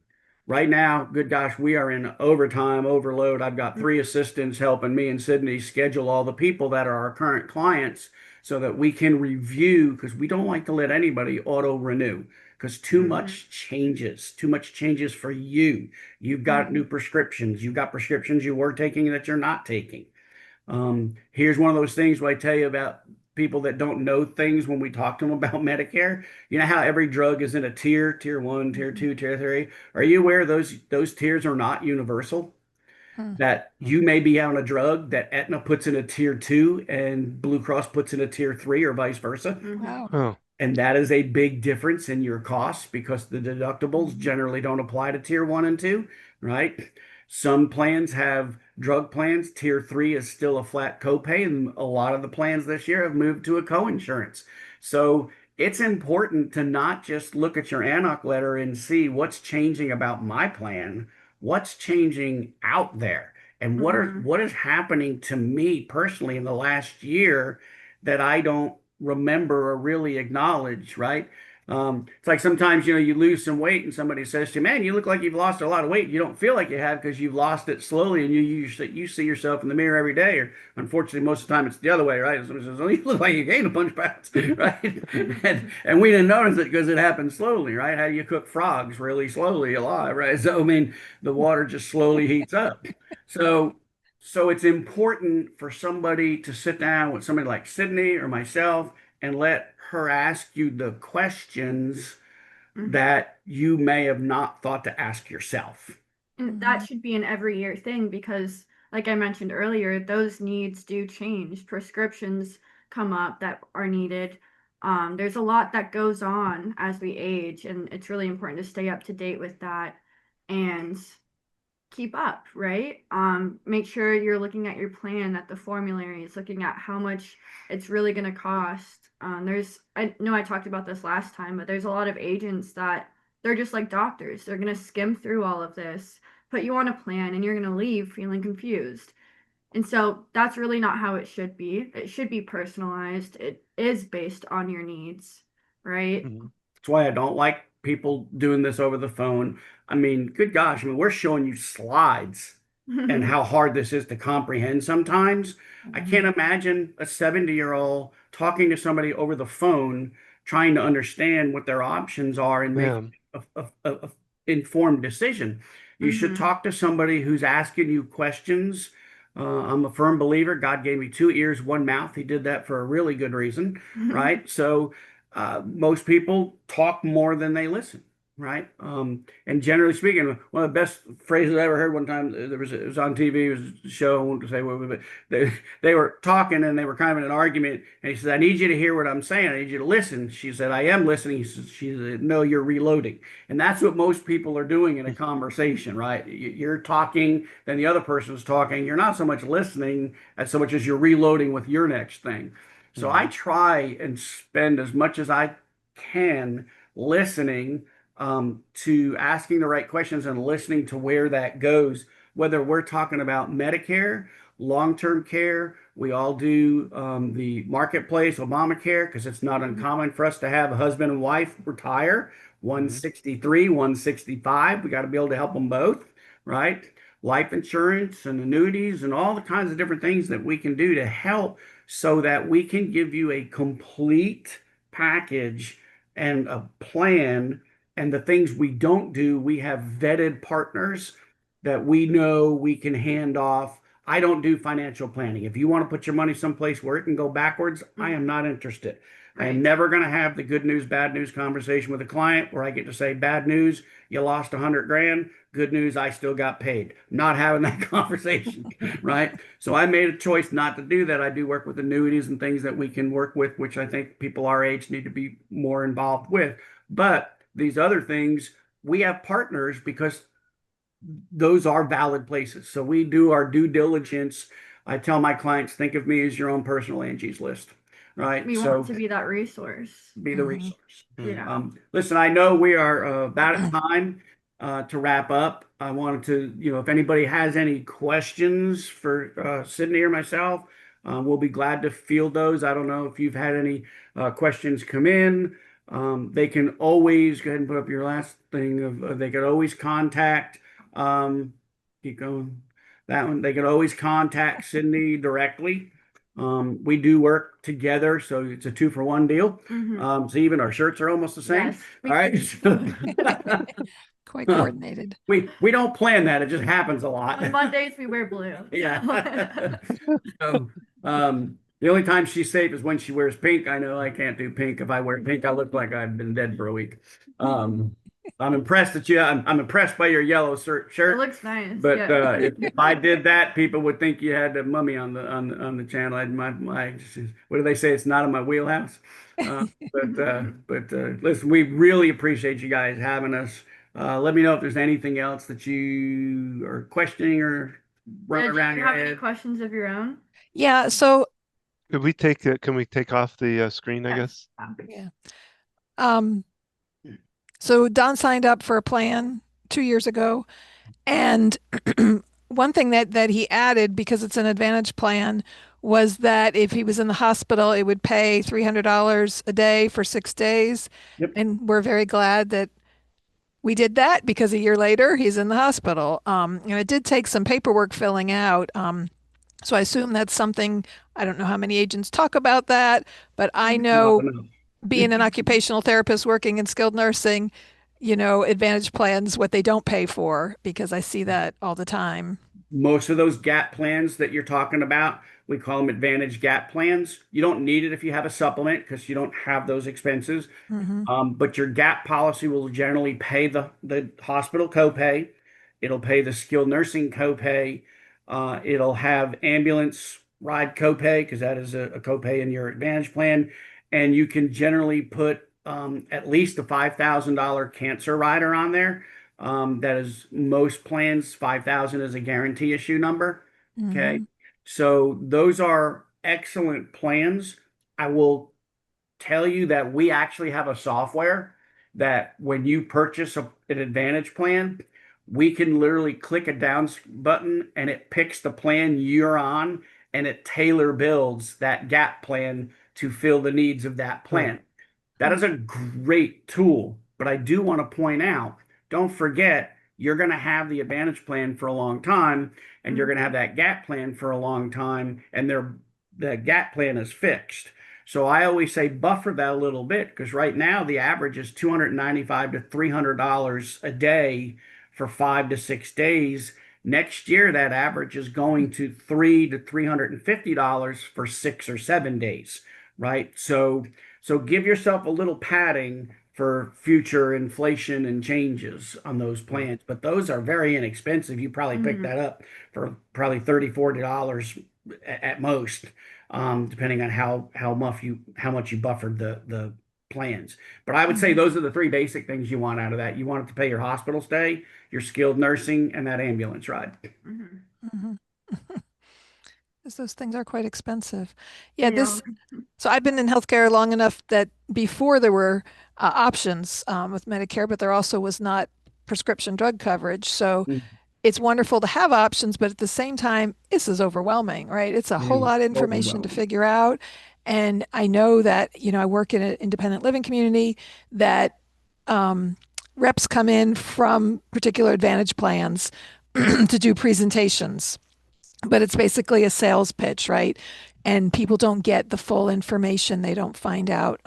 Right now, good gosh, we are in overtime overload. I've got 3 assistants helping me and Sydney schedule all the people that are our current clients so that we can review because we don't like to let anybody auto renew because too Mhm. too much changes for you. You've got Mhm. new prescriptions. You've got prescriptions you were taking that you're not taking. Here's one of those things where I tell you about people that don't know things when we talk to them about Medicare. You know how every drug is in a tier 1, tier 2, tier 3. Are you aware those tiers are not universal? Hmm. That you may be on a drug that Aetna puts in a tier 2 and Blue Cross puts in a tier 3 or vice versa. Mhm. Wow. Oh, And that is a big difference in your costs because the deductibles generally don't apply to tier 1 and 2, right? Some plans have drug plans. Tier 3 is still a flat copay, and a lot of the plans this year have moved to a co-insurance. So it's important to not just look at your ANOC letter and see what's changing about my plan, what's changing out there, and Mhm. what is happening to me personally in the last year that I don't remember or really acknowledge, right? It's like sometimes, you lose some weight and somebody says to you, man, you look like you've lost a lot of weight. You don't feel like you have because you've lost it slowly and you see yourself in the mirror every day. Or unfortunately, most of the time it's the other way, right? Somebody says, oh, you look like you gained a bunch of pounds, right? And we didn't notice it because it happened slowly, right? How you cook frogs really slowly alive, right? So, I mean, the water just slowly heats up. So, So it's important for somebody to sit down with somebody like Sydney or myself and let her ask you the questions Mhm. that you may have not thought to ask yourself. And that should be an every year thing because, like I mentioned earlier, those needs do change. Prescriptions come up that are needed. There's a lot that goes on as we age, and it's really important to stay up to date with that and keep up, right? Make sure you're looking at your plan, at the formularies, looking at how much it's really going to cost. I know I talked about this last time, but there's a lot of agents that they're just like doctors. They're going to skim through all of this, put you on a plan, and you're going to leave feeling confused. And so that's really not how it should be. It should be personalized. It is based on your needs, right? Mhm. That's why I don't like people doing this over the phone. I mean, good gosh, I mean, we're showing you slides and how hard this is to comprehend sometimes. I can't imagine a 70-year-old talking to somebody over the phone, trying to understand what their options are and Yeah. making a informed decision. You should Mhm. talk to somebody who's asking you questions. I'm a firm believer. God gave me two ears, one mouth. He did that for a really good reason, right? So most people talk more than they listen, right? And generally speaking, one of the best phrases I ever heard one time, it was on TV, it was a show, I won't say what, but they were talking and they were kind of in an argument. And he said, I need you to hear what I'm saying. I need you to listen. She said, I am listening. She said, no, you're reloading. And that's what most people are doing in a conversation, right? You're talking, then the other person's talking. You're not so much listening as so much as you're reloading with your next thing. So I Mhm. try and spend as much as I can listening, to asking the right questions and listening to where that goes, whether we're talking about Medicare, long-term care. We all do the marketplace, Obamacare, because it's not uncommon for us to have a husband and wife retire, one Mhm. 63, one 65. We got to be able to help them both, right? Life insurance and annuities and all the kinds of different things that we can do to help so that we can give you a complete package and a plan. And the things we don't do, we have vetted partners that we know we can hand off. I don't do financial planning. If you want to put your money someplace where it can go backwards, I am not interested. I am Right. never going to have the good news, bad news conversation with a client where I get to say, bad news, you lost 100 grand. Good news, I still got paid. Not having that conversation, right? So I made a choice not to do that. I do work with annuities and things that we can work with, which I think people our age need to be more involved with. But these other things, we have partners because those are valid places. So we do our due diligence. I tell my clients, think of me as your own personal Angie's List, right? We want So to be that resource. be the Mhm. resource. Mhm. Yeah. Listen, I know we are about at time to wrap up. I wanted to, if anybody has any questions for Sydney or myself, we'll be glad to field those. I don't know if you've had any questions come in. They can always go ahead and put up your last thing of they could always contact, um, keep going. That one, they could always contact Sydney directly. We do work together, so it's a two for one deal. Hmm. So even our shirts are almost the same. Yes. All right. Quite coordinated. We don't plan that. It just happens a lot. On Mondays we wear blue. Yeah. So, the only time she's safe is when she wears pink. I know I can't do pink. If I wear pink, I look like I've been dead for a week. Um, I'm impressed that I'm impressed by your yellow It shirt. looks nice. But Yeah. if I did that, people would think you had a mummy on the channel. What do they say? It's not in my wheelhouse. But listen, we really appreciate you guys having us. Let me know if there's anything else that you are questioning or running Do around you your have any head. questions of your own? Yeah. So, Can we take off the screen, I Yes. guess? yeah. Um, so Don signed up for a plan 2 years ago, and one thing that he added, because it's an Advantage plan, was that if he was in the hospital, it would pay $300 a day for 6 days. Yep. And we're very glad that we did that because a year later he's in the hospital. And it did take some paperwork filling out. So I assume that's something, I don't know how many agents talk about that, but I Not know enough. being an occupational therapist working in skilled nursing, Advantage plans, what they don't pay for, because I see that all the time. Most of those gap plans that you're talking about, we call them advantage gap plans. You don't need it if you have a supplement because you don't have those expenses. Mm-hmm. But your gap policy will generally pay the hospital copay. It'll pay the skilled nursing copay. It'll have ambulance ride copay because that is a copay in your advantage plan. And you can generally put at least a $5,000 cancer rider on there. That is most plans, 5,000 is a guarantee issue number. Okay. Mm-hmm. So those are excellent plans. I will tell you that we actually have a software that when you purchase an Advantage plan, we can literally click a down button and it picks the plan you're on and it tailor builds that gap plan to fill the needs of that plan. That is a great tool, but I do want to point out, don't forget, you're going to have the Advantage plan for a long time, and you're going to have that gap plan for a long time, and the gap plan is fixed. So I always say buffer that a little bit because right now the average is $295 to $300 a day for 5 to 6 days. Next year, that average is going to $300 to $350 for 6 or 7 days, right? So give yourself a little padding for future inflation and changes on those plans. But those are very inexpensive. You probably pick that up for probably $30, $40 at most, depending on how much you buffered the plans. But I would say those are the three basic things you want out of that. You want it to pay your hospital stay, your skilled nursing, and that ambulance ride. Mm-hmm. Because those things are quite expensive. Yeah, so I've been in healthcare long enough that before there were options with Medicare, but there also was not prescription drug coverage. So it's wonderful to have options, but at the same time, this is overwhelming, right? It's a whole lot of information to figure out. And I know that, I work in an independent living community that reps come in from particular Advantage plans to do presentations, but it's basically a sales pitch, right? And people don't get the full information. They don't find out,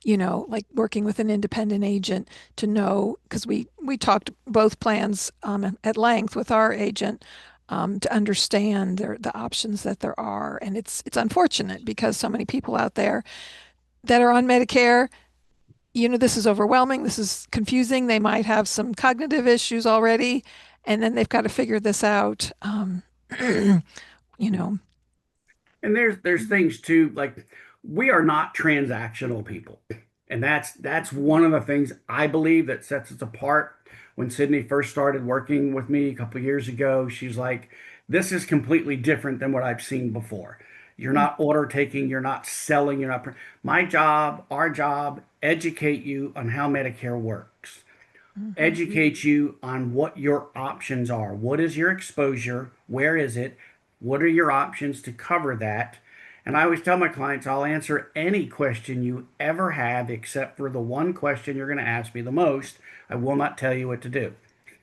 like working with an independent agent to know, because we talked both plans at length with our agent to understand the options that there are. And it's unfortunate because so many people out there that are on Medicare, this is overwhelming. This is confusing. They might have some cognitive issues already, and then they've got to figure this out. And there's things too, like we are not transactional people. And that's one of the things I believe that sets us apart. When Sydney first started working with me a couple of years ago, she's like, this is completely different than what I've seen before. You're not order taking, you're not selling, you're not. My job, our job, educate you on how Medicare works. Educate you on what your options are. What is your exposure? Where is it? What are your options to cover that? And I always tell my clients, I'll answer any question you ever have, except for the one question you're going to ask me the most. I will not tell you what to do.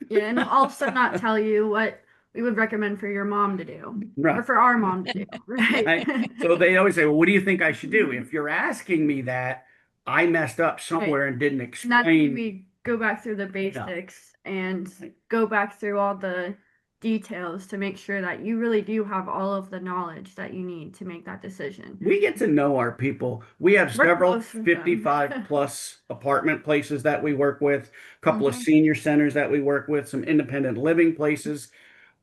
Yeah, and I'll also not tell you what we would recommend for your mom to do, or for our mom to do, right? So they always say, well, what do you think I should do? If you're asking me that, I messed up somewhere and didn't explain. And that's when we go back through the basics and go back through all the details to make sure that you really do have all of the knowledge that you need to make that decision. We get to know our people. We have several 55 plus apartment places that we work with, a couple of senior centers that we work with, some independent living places.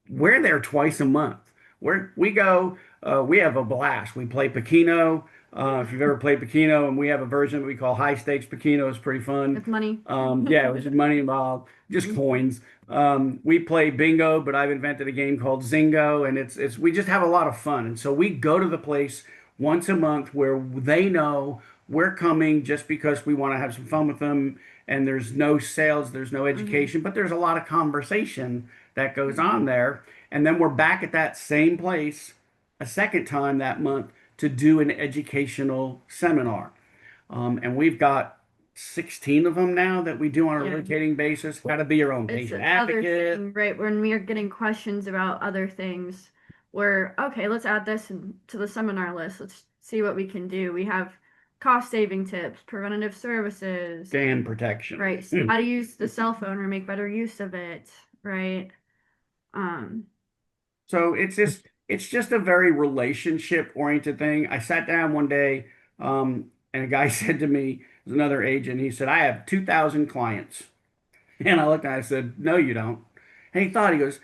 We're there twice a month. We go, we have a blast. We play Pacino. If you've ever played Pacino, and we have a version that we call high stakes Pacino. It's pretty fun. It's money. Yeah, there's money involved, just coins. We play bingo, but I've invented a game called Zingo, and we just have a lot of fun. And so we go to the place once a month where they know we're coming just because we want to have some fun with them. And there's no sales, there's no education, but there's a lot of conversation that goes on there. And then we're back at that same place a second time that month to do an educational seminar. And we've got 16 of them now that we do on a rotating basis. How to be your own patient advocate. Thing, right? When we are getting questions about other things, okay, let's add this to the seminar list. Let's see what we can do. We have cost saving tips, preventative services, and protection. Right. So how to use the cell phone or make better use of it, right? Um, So it's just a very relationship oriented thing. I sat down one day, and a guy said to me, there's another agent, he said, I have 2,000 clients. And I looked and I said, no, you don't. And he goes,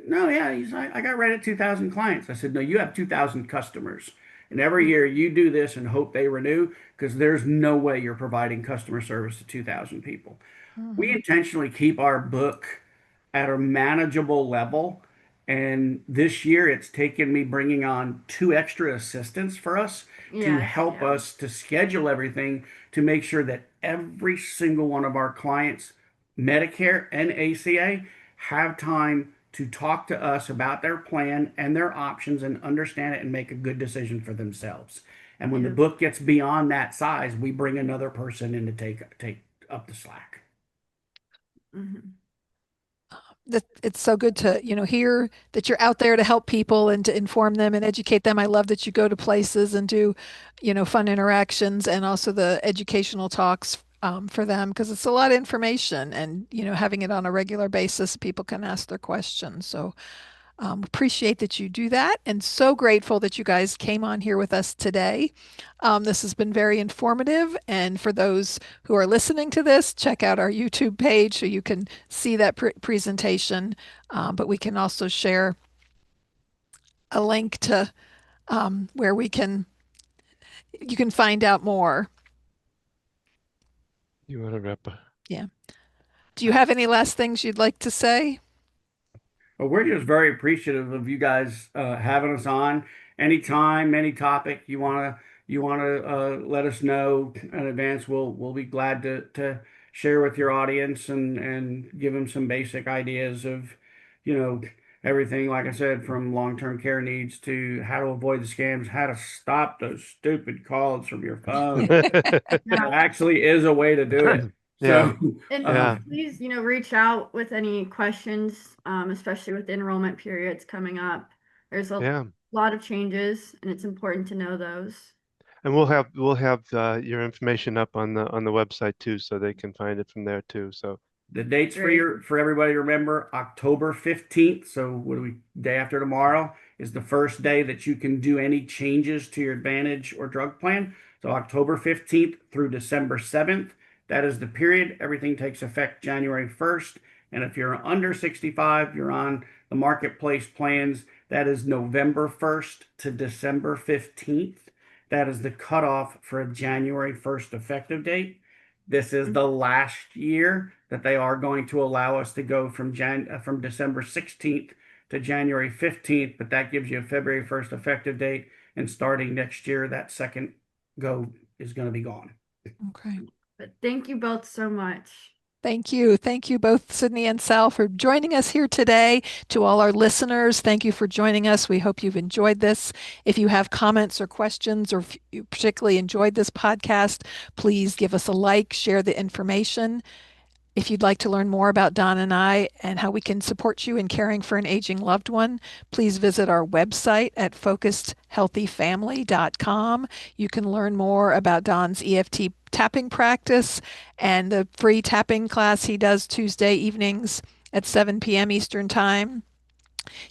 no, yeah. He's like, I got right at 2,000 clients. I said, no, you have 2,000 customers. And every year you do this and hope they renew because there's no way you're providing customer service to 2,000 people. We Mhm. intentionally keep our book at a manageable level. And this year, it's taken me bringing on two extra assistants for us to yes, help yeah. us to schedule everything to make sure that every single one of our clients, Medicare and ACA, have time to talk to us about their plan and their options and understand it and make a good decision for themselves. And when the Yeah. book gets beyond that size, we bring another person in to take up the slack. Mhm. That it's so good to, hear that you're out there to help people and to inform them and educate them. I love that you go to places and do, fun interactions and also the educational talks for them because it's a lot of information and, having it on a regular basis, people can ask their questions. So appreciate that you do that and so grateful that you guys came on here with us today. This has been very informative. And for those who are listening to this, check out our YouTube page so you can see that presentation. But we can also share a link to where you can find out more. You want to wrap up? Yeah. Do you have any last things you'd like to say? Well, we're just very appreciative of you guys having us on. Anytime, any topic you wanna let us know in advance. We'll be glad to share with your audience and give them some basic ideas of, you know, everything. Like I said, from long-term care needs to how to avoid the scams, how to stop those stupid calls from your phone. There Yeah. actually is a way to do it. Yeah, So, And uh, yeah, please, reach out with any questions, especially with enrollment periods coming up. There's a yeah. lot of changes, and it's important to know those. And we'll have your information up on the website too, so they can find it from there too. So the dates Great. for everybody to remember, October 15th. So what do we day after tomorrow is the first day that you can do any changes to your Advantage or drug plan. So October 15th through December 7th. That is the period. Everything takes effect January 1st. And if you're under 65, you're on the marketplace plans. That is November 1st to December 15th. That is the cutoff for a January 1st effective date. This is the last year that they are going to allow us to go from December 16th to January 15th, but that gives you a February 1st effective date. And starting next year, that second go is going to be gone. Okay. But thank you both so much. Thank you. Thank you both, Sydney and Sal, for joining us here today. To all our listeners, thank you for joining us. We hope you've enjoyed this. If you have comments or questions, or if you particularly enjoyed this podcast, please give us a like, share the information. If you'd like to learn more about Don and I and how we can support you in caring for an aging loved one, please visit our website at focusedhealthyfamily.com. You can learn more about Don's EFT tapping practice and the free tapping class he does Tuesday evenings at 7 p.m. Eastern Time.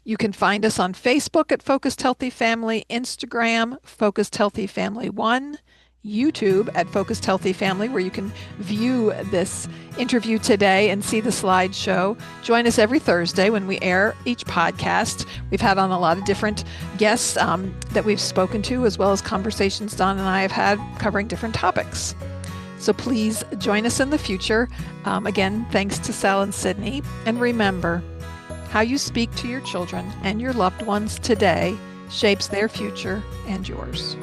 You can find us on Facebook at Focused Healthy Family, Instagram, Focused Healthy Family 1, YouTube at Focused Healthy Family, where you can view this interview today and see the slideshow. Join us every Thursday when we air each podcast. We've had on a lot of different guests that we've spoken to, as well as conversations Don and I have had covering different topics. So please join us in the future. Again, thanks to Sal and Sydney. And remember, how you speak to your children and your loved ones today shapes their future and yours.